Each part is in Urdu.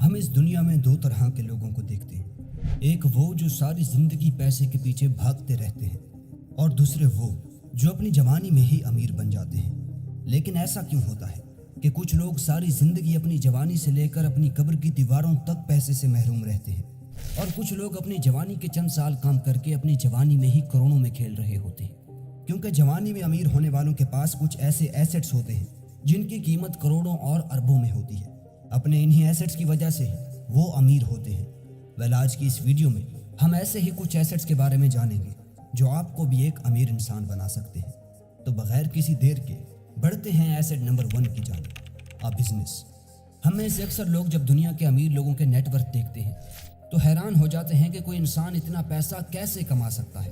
ہم اس دنیا میں دو طرح کے لوگوں کو دیکھتے ہیں، ایک وہ جو ساری زندگی پیسے کے پیچھے بھاگتے رہتے ہیں، اور دوسرے وہ جو اپنی جوانی میں ہی امیر بن جاتے ہیں۔ لیکن ایسا کیوں ہوتا ہے کہ کچھ لوگ ساری زندگی اپنی جوانی سے لے کر اپنی قبر کی دیواروں تک پیسے سے محروم رہتے ہیں، اور کچھ لوگ اپنی جوانی کے چند سال کام کر کے اپنی جوانی میں ہی کروڑوں میں کھیل رہے ہوتے ہیں؟ کیونکہ جوانی میں امیر ہونے والوں کے پاس کچھ ایسے ایسٹس ہوتے ہیں جن کی قیمت کروڑوں اور اربوں میں ہوتی ہے۔ اپنے انہی ایسٹس کی وجہ سے ہی وہ امیر ہوتے ہیں۔ آج کی اس ویڈیو میں ہم ایسے ہی کچھ ایسٹس کے بارے میں جانیں گے جو آپ کو بھی ایک امیر انسان بنا سکتے ہیں۔ تو بغیر کسی دیر کے بڑھتے ہیں ایسٹ نمبر 1 کی جانب، بزنس۔ ہم میں سے اکثر لوگ جب دنیا کے امیر لوگوں کے نیٹ ورتھ دیکھتے ہیں تو حیران ہو جاتے ہیں کہ کوئی انسان اتنا پیسہ کیسے کما سکتا ہے،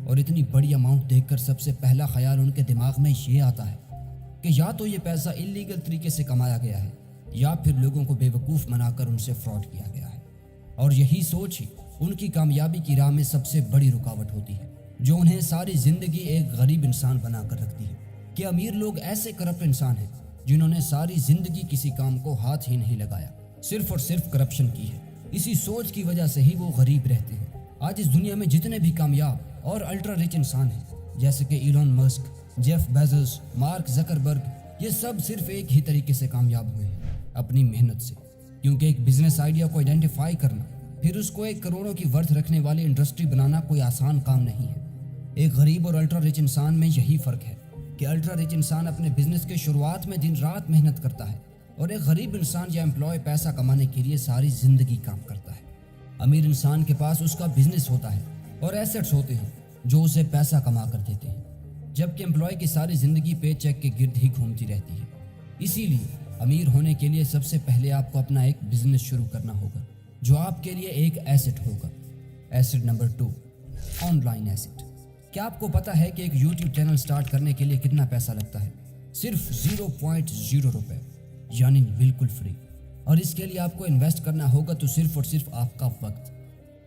اور اتنی بڑی اماؤنٹ دیکھ کر سب سے پہلا خیال ان کے دماغ میں یہ آتا ہے کہ یا تو یہ پیسہ انلیگل طریقے سے کمایا گیا ہے، یا پھر لوگوں کو بے وقوف بنا کر ان سے فراڈ کیا گیا ہے۔ اور یہی سوچ ہی ان کی کامیابی کی راہ میں سب سے بڑی رکاوٹ ہوتی ہے، جو انہیں ساری زندگی ایک غریب انسان بنا کر رکھتی ہے۔ کہ امیر لوگ ایسے کرپٹ انسان ہیں جنہوں نے ساری زندگی کسی کام کو ہاتھ ہی نہیں لگایا، صرف اور صرف کرپشن کی ہے۔ اسی سوچ کی وجہ سے ہی وہ غریب رہتے ہیں۔ آج اس دنیا میں جتنے بھی کامیاب اور الٹرا رچ انسان ہیں، جیسے کہ Elon Musk, Jeff Bezos, mark Zuckerberg, یہ سب صرف ایک ہی طریقے سے کامیاب ہوئے ہیں، اپنی محنت سے۔ کیونکہ ایک بزنس آئیڈیا کو آئیڈینٹیفائی کرنا، پھر اس کو ایک کروڑوں کی ورتھ رکھنے والی انڈسٹری بنانا کوئی آسان کام نہیں ہے۔ ایک غریب اور الٹرا رچ انسان میں یہی فرق ہے کہ الٹرا رچ انسان اپنے بزنس کے شروعات میں دن رات محنت کرتا ہے، اور ایک غریب انسان یا امپلائی پیسہ کمانے کے لیے ساری زندگی کام کرتا ہے۔ امیر انسان کے پاس اس کا بزنس ہوتا ہے اور ایسٹس ہوتے ہیں جو اسے پیسہ کما کر دیتے ہیں، جبکہ امپلائی کی ساری زندگی پے چیک کے گرد ہی گھومتی رہتی ہے۔ اسی لیے امیر ہونے کے لیے سب سے پہلے آپ کو اپنا ایک بزنس شروع کرنا ہوگا جو آپ کے لیے ایک ایسٹ ہوگا۔ Asset number 2، online asset. کیا آپ کو پتا ہے کہ ایک یوٹیوب چینل سٹارٹ کرنے کے لیے کتنا پیسہ لگتا ہے؟ صرف 0.0 روپے، یعنی بالکل فری۔ اور اس کے لیے آپ کو انویسٹ کرنا ہوگا تو صرف اور صرف آپ کا وقت۔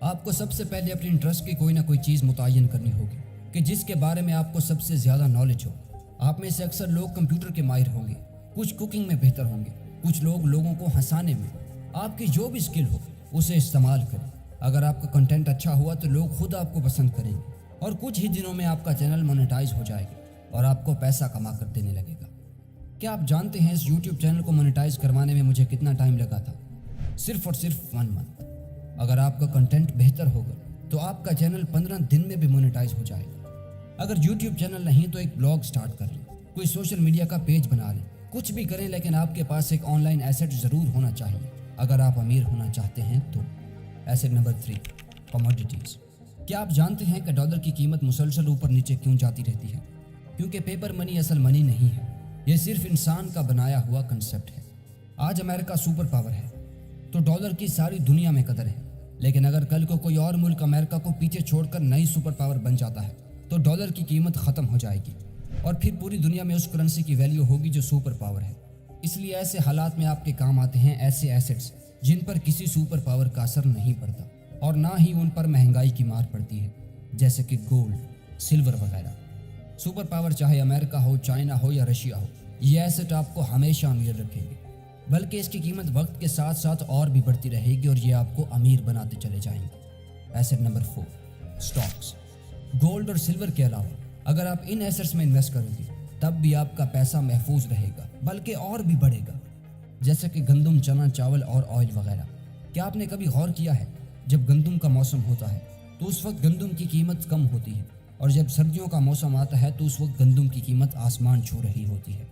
آپ کو سب سے پہلے اپنی انٹرسٹ کی کوئی نہ کوئی چیز متعین کرنی ہوگی کہ جس کے بارے میں آپ کو سب سے زیادہ نالج ہو۔ آپ میں سے اکثر لوگ کمپیوٹر کے ماہر ہوں گے، کچھ کوکنگ میں بہتر ہوں گے، کچھ لوگ لوگوں کو ہنسانے میں۔ آپ کی جو بھی اسکل ہو اسے استعمال کریں۔ اگر آپ کا کنٹینٹ اچھا ہوا تو لوگ خود آپ کو پسند کریں گے، اور کچھ ہی دنوں میں آپ کا چینل مونیٹائز ہو جائے گا اور آپ کو پیسہ کما کر دینے لگے گا۔ کیا آپ جانتے ہیں اس یوٹیوب چینل کو مونیٹائز کروانے میں مجھے کتنا ٹائم لگا تھا؟ صرف اور صرف 1 منتھ۔ اگر آپ کا کنٹینٹ بہتر ہوگا تو آپ کا چینل 15 دن میں بھی مونیٹائز ہو جائے گا۔ اگر یوٹیوب چینل نہیں تو ایک بلاگ سٹارٹ کر لیں، کوئی سوشل میڈیا کا پیج بنا لیں، کچھ بھی کریں، لیکن آپ کے پاس ایک آن لائن ایسٹ ضرور ہونا چاہیے اگر آپ امیر ہونا چاہتے ہیں تو۔ Asset number 3، commodities. کیا آپ جانتے ہیں کہ ڈالر کی قیمت مسلسل اوپر نیچے کیوں جاتی رہتی ہے؟ کیونکہ پیپر منی اصل منی نہیں ہے، یہ صرف انسان کا بنایا ہوا کنسیپٹ ہے۔ آج امریکہ سپر پاور ہے تو ڈالر کی ساری دنیا میں قدر ہے، لیکن اگر کل کو کوئی اور ملک امریکہ کو پیچھے چھوڑ کر نئی سپر پاور بن جاتا ہے تو ڈالر کی قیمت ختم ہو جائے گی، اور پھر پوری دنیا میں اس کرنسی کی ویلیو ہوگی جو سپر پاور ہے۔ اس لیے ایسے حالات میں آپ کے کام آتے ہیں ایسے ایسٹس جن پر کسی سپر پاور کا اثر نہیں پڑتا، اور نہ ہی ان پر مہنگائی کی مار پڑتی ہے، جیسے کہ گولڈ، سلور وغیرہ۔ سپر پاور چاہے امریکہ ہو، چائنا ہو یا رشیا ہو، یہ ایسٹ آپ کو ہمیشہ امیر رکھیں گے، بلکہ اس کی قیمت وقت کے ساتھ ساتھ اور بھی بڑھتی رہے گی، اور یہ آپ کو امیر بناتے چلے جائیں گے۔ Asset number 4، stocks. گولڈ اور سلور کے علاوہ اگر آپ ان ایسٹس میں انویسٹ کرو گے تب بھی آپ کا پیسہ محفوظ رہے گا، بلکہ اور بھی بڑھے گا، جیسے کہ گندم، چنا، چاول اور آئل وغیرہ۔ کیا آپ نے کبھی غور کیا ہے جب گندم کا موسم ہوتا ہے تو اس وقت گندم کی قیمت کم ہوتی ہے، اور جب سردیوں کا موسم آتا ہے تو اس وقت گندم کی قیمت آسمان چھو رہی ہوتی ہے؟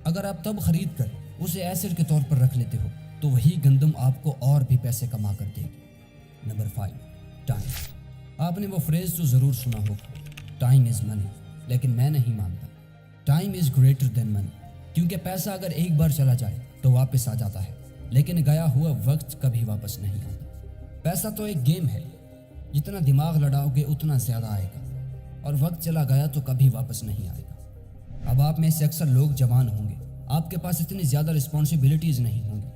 اگر آپ تب خرید کر اسے ایسٹ کے طور پر رکھ لیتے ہو تو وہی گندم آپ کو اور بھی پیسے کما کر دے گی۔ Number 5، time. آپ نے وہ فریز تو ضرور سنا ہوگا، ٹائم از منی، لیکن میں نہیں مانتا۔ ٹائم از گریٹر دین منی، کیونکہ پیسہ اگر ایک بار چلا جائے تو واپس آ جاتا ہے، لیکن گیا ہوا وقت کبھی واپس نہیں آتا۔ پیسہ تو ایک گیم ہے، جتنا دماغ لڑاؤ گے اتنا زیادہ آئے گا، اور وقت چلا گیا تو کبھی واپس نہیں آئے گا۔ اب آپ میں سے اکثر لوگ جوان ہوں گے، آپ کے پاس اتنی زیادہ رسپانسبلٹیز نہیں ہوں گی۔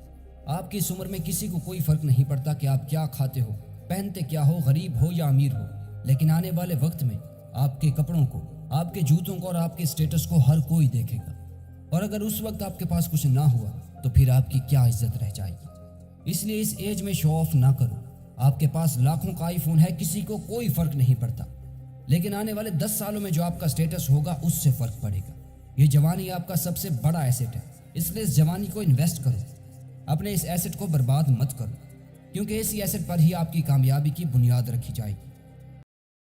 آپ کی اس عمر میں کسی کو کوئی فرق نہیں پڑتا کہ آپ کیا کھاتے ہو، پہنتے کیا ہو، غریب ہو یا امیر ہو، لیکن آنے والے وقت میں آپ کے کپڑوں کو، آپ کے جوتوں کو اور آپ کے سٹیٹس کو ہر کوئی دیکھے گا، اور اگر اس وقت آپ کے پاس کچھ نہ ہوا تو پھر آپ کی کیا عزت رہ جائے گی۔ اس لیے اس ایج میں شو آف نہ کرو۔ آپ کے پاس لاکھوں کا آئی فون ہے، کسی کو کوئی فرق نہیں پڑتا، لیکن آنے والے 10 سالوں میں جو آپ کا سٹیٹس ہوگا اس سے فرق پڑے گا۔ یہ جوانی آپ کا سب سے بڑا ایسٹ ہے، اس لیے اس جوانی کو انویسٹ کرو، اپنے اس ایسٹ کو برباد مت کرو، کیونکہ اسی ایسٹ پر ہی آپ کی کامیابی کی بنیاد رکھی جائے گی۔